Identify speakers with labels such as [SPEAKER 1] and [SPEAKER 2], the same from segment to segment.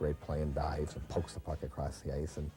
[SPEAKER 1] great play and dives and pokes the puck across the ice, and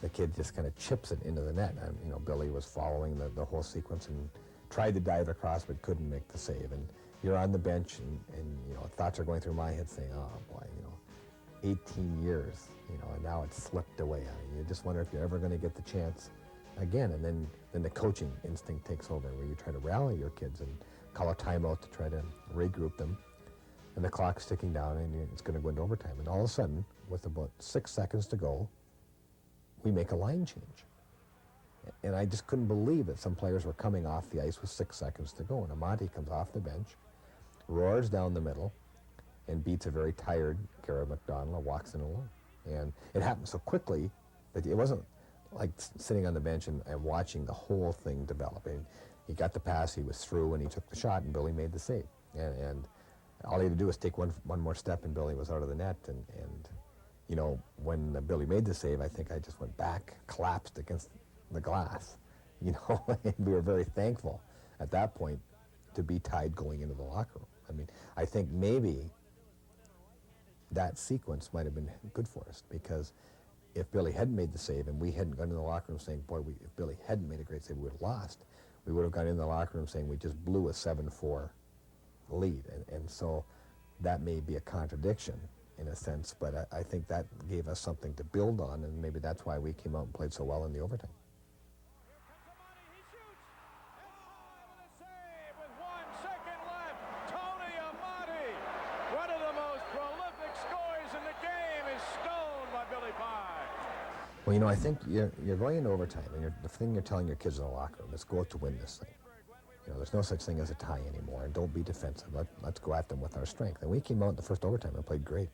[SPEAKER 1] the kid just kind of chips it into the net. And, you know, Billy was following the whole sequence and tried to dive across but couldn't make the save. And you're on the bench, and you know, thoughts are going through my head saying, oh boy, you know, 18 years, you know, and now it's slipped away. You just wonder if you're ever going to get the chance again. And then the coaching instinct takes over, where you try to rally your kids and call a timeout to try to regroup them. And the clock's ticking down, and it's going to go into overtime. And all of a sudden, with about 6 seconds to go, we make a line change. And I just couldn't believe that some players were coming off the ice with 6 seconds to go. And Amonte comes off the bench, roars down the middle, and beats a very tired Garrett McDonald and walks in alone. And it happened so quickly that it wasn't like sitting on the bench and watching the whole thing develop. And he got the pass, he was through, and he took the shot, and Billy made the save. And all he had to do was take one more step, and Billy was out of the net. And you know, when Billy made the save, I think I just went back, collapsed against the glass, you know, and we were very thankful at that point to be tied going into the locker room. I mean, I think maybe that sequence might have been good for us, because if Billy hadn't made the save and we hadn't gone in the locker room saying, boy, if Billy hadn't made a great save, we would have lost, we would have gone in the locker room saying we just blew a 7-4 lead. And so that may be a contradiction in a sense, but I think that gave us something to build on, and maybe that's why we came out and played so well in the overtime. Well, you know, I think you're going into overtime, and the thing you're telling your kids in the locker room is go out to win this thing. You know, there's no such thing as a tie anymore, and don't be defensive. Let's go at them with our strength. And we came out in the first overtime and played great.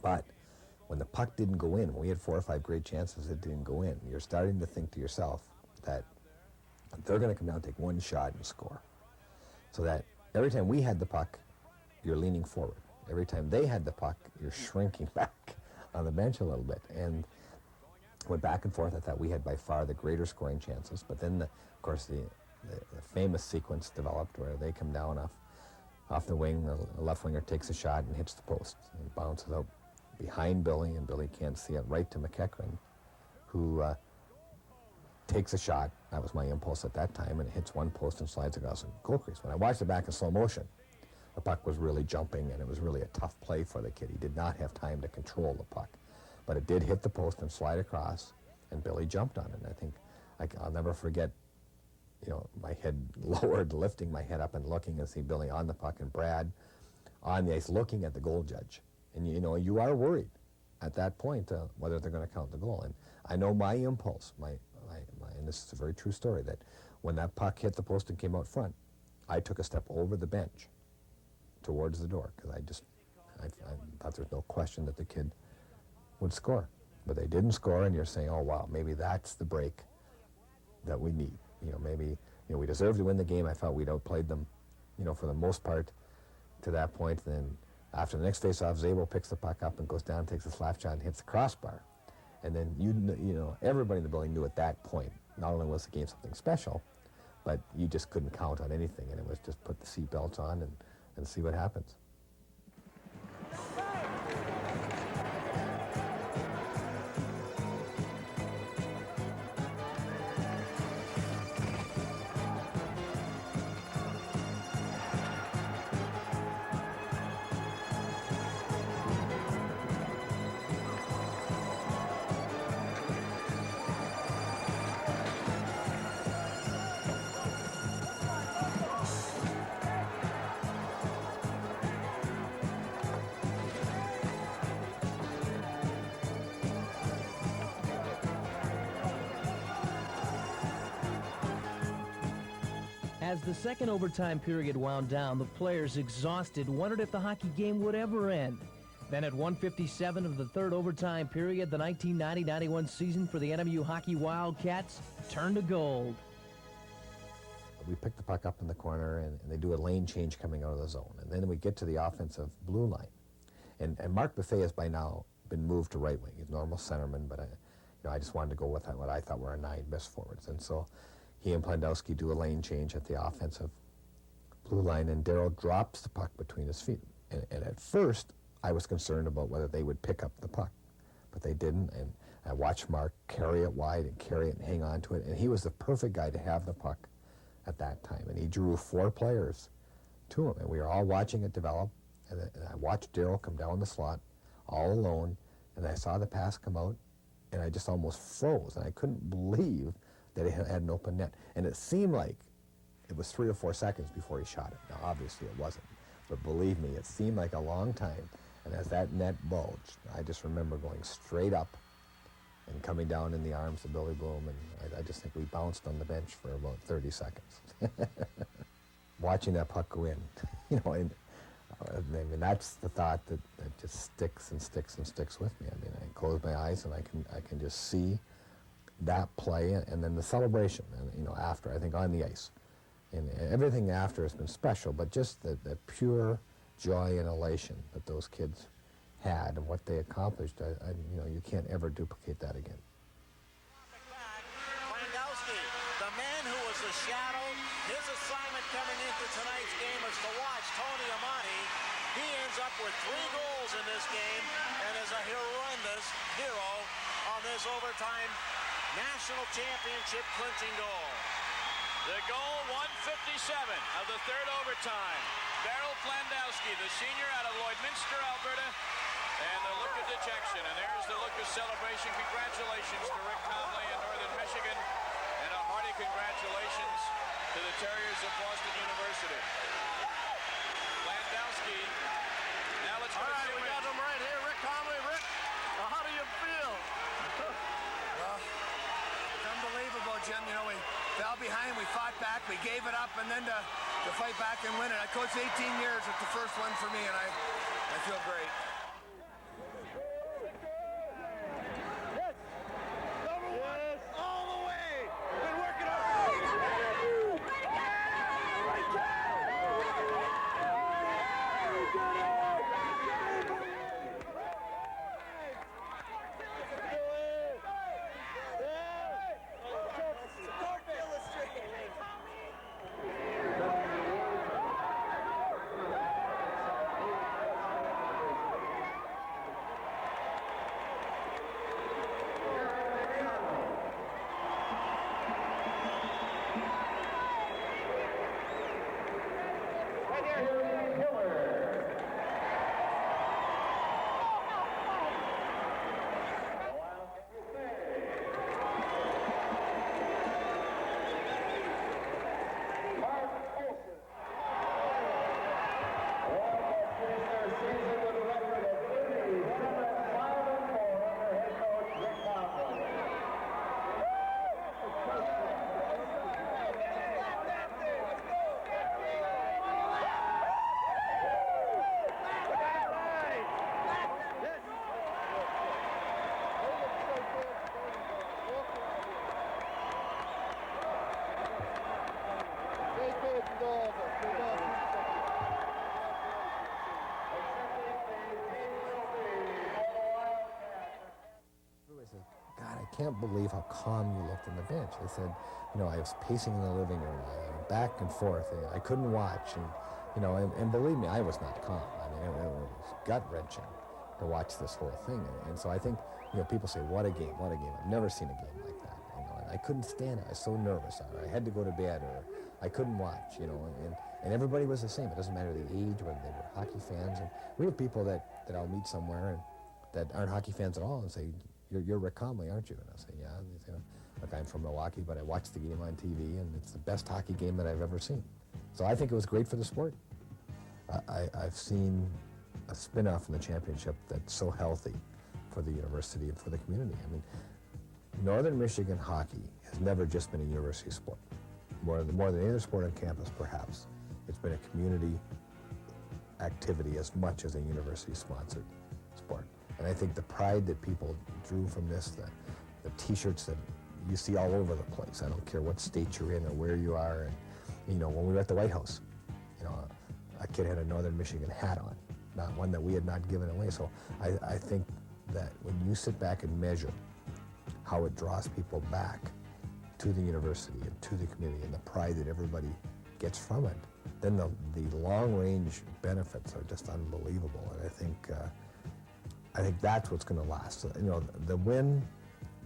[SPEAKER 1] But when the puck didn't go in, when we had 4 or 5 great chances that didn't go in, you're starting to think to yourself that they're going to come down, take one shot, and score. So that every time we had the puck, you're leaning forward. Every time they had the puck, you're shrinking back on the bench a little bit. And went back and forth. I thought we had by far the greater scoring chances. But then, of course, the famous sequence developed where they come down off the wing, the left winger takes a shot and hits the post and bounces out behind Billy, and Billy can't see it, right to McEachran, who takes a shot. That was my impulse at that time, and it hits one post and slides across the goal crease. When I watched it back in slow motion, the puck was really jumping, and it was really a tough play for the kid. He did not have time to control the puck. But it did hit the post and slide across, and Billy jumped on it. And I think I'll never forget, you know, my head lowered, lifting my head up and looking and see Billy on the puck and Brad on the ice looking at the goal judge. And, you know, you are worried at that point whether they're going to count the goal. And I know my impulse, and this is a very true story, that when that puck hit the post and came out front, I took a step over the bench towards the door, because I thought there's no question that the kid would score. But they didn't score, and you're saying, oh wow, maybe that's the break that we need. You know, maybe, you know, we deserved to win the game. I felt we'd outplayed them, you know, for the most part to that point. Then after the next face-off, Zabel picks the puck up and goes down, takes a slap shot and hits the crossbar. And then, you know, everybody in the building knew at that point, not only was the game something special, but you just couldn't count on anything, and it was just put the seatbelts on and see what happens.
[SPEAKER 2] As the second overtime period wound down, the players, exhausted, wondered if the hockey game would ever end. Then at 1:57 of the third overtime period, the 1990-91 season for the NMU Hockey Wildcats turned to gold.
[SPEAKER 1] We pick the puck up in the corner, and they do a lane change coming out of the zone. And then we get to the offensive blue line. And Mark Buffet has by now been moved to right wing. He's normal centerman, but I just wanted to go with what I thought were our 9 best forwards. And so he and Plandowski do a lane change at the offensive blue line, and Darryl drops the puck between his feet. And at first, I was concerned about whether they would pick up the puck, but they didn't, and I watched Mark carry it wide and carry it and hang on to it, and he was the perfect guy to have the puck at that time, and he drew 4 players to him, and we were all watching it develop, and I watched Darryl come down the slot all alone, and I saw the pass come out, and I just almost froze, and I couldn't believe that he had an open net, and it seemed like it was 3 or 4 seconds before he shot it. Now, obviously it wasn't, but believe me, it seemed like a long time, and as that net bulged, I just remember going straight up and coming down in the arms of Billy Bloom, and I just think we bounced on the bench for about 30 seconds. Watching that puck go in, you know, and I mean, that's the thought that just sticks and sticks and sticks with me. I mean, I close my eyes and I can just see that play, and then the celebration, and you know, after, I think on the ice, and everything after has been special, but just the pure joy and elation that those kids had and what they accomplished, you know, you can't ever duplicate that again.
[SPEAKER 3] Landowski, the man who was the shadow, his assignment coming into tonight's game is to watch Tony Amonte. He ends up with 3 goals in this game and is a horrendous hero on this overtime national championship clinching goal.
[SPEAKER 4] The goal, 157 of the 3rd overtime. Darryl Landowski, the senior out of Lloydminster, Alberta, and the look of dejection. And there's the look of celebration. Congratulations to Rick Conley in Northern Michigan, and a hearty congratulations to the Terriers of Boston University. Landowski. Now let's go.
[SPEAKER 3] All right, we got him right here. Rick Conley. Rick, how do you feel?
[SPEAKER 5] Well, it's unbelievable, Jim. You know, we fell behind, we fought back, we gave it up, and then to fight back and win it. I coached 18 years. It's the first one for me, and I feel great.
[SPEAKER 1] I can't believe how calm you looked on the bench. I said, you know, I was pacing in the living room, back and forth. I couldn't watch, and you know, and believe me, I was not calm. I mean, it was gut-wrenching to watch this whole thing. And so I think, you know, people say, what a game, what a game. I've never seen a game like that. You know, and I couldn't stand it. I was so nervous. Or I had to go to bed, or I couldn't watch. You know, and everybody was the same. It doesn't matter the age, whether they were hockey fans. And we have people that I'll meet somewhere and that aren't hockey fans at all, and say, You're Rick Conley, aren't you? And I'll say, yeah. And they say, look, I'm from Milwaukee, but I watched the game on TV, and it's the best hockey game that I've ever seen. So I think it was great for the sport. I've seen a spin-off in the championship that's so healthy for the university and for the community. I mean, Northern Michigan hockey has never just been a university sport. More than any other sport on campus, perhaps. It's been a community activity as much as a university-sponsored sport. And I think the pride that people drew from this, the T-shirts that you see all over the place, I don't care what state you're in or where you are. And, you know, when we were at the White House, you know, a kid had a Northern Michigan hat on, not one that we had not given away. So I think that when you sit back and measure how it draws people back to the university and to the community and the pride that everybody gets from it, then the long-range benefits are just unbelievable. And I think that's what's going to last. You know, the win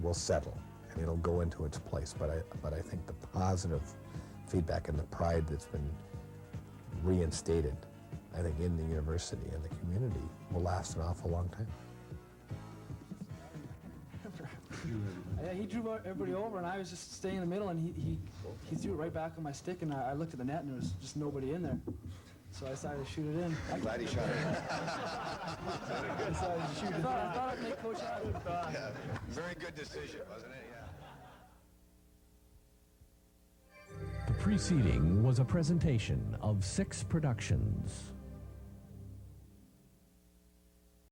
[SPEAKER 1] will settle and it'll go into its place. But I think the positive feedback and the pride that's been reinstated, I think, in the university and the community will last an awful long time.
[SPEAKER 6] Yeah, he drew everybody over, and I was just staying in the middle, and he threw it right back on my stick, and I looked at the net, and there was just nobody in there. So I decided to shoot it in.
[SPEAKER 7] I'm glad he shot it in.
[SPEAKER 6] I decided to shoot it in. I thought I'd make Coach happy.
[SPEAKER 7] Yeah, very good decision, wasn't it? Yeah.
[SPEAKER 8] The preceding was a presentation of Six Productions.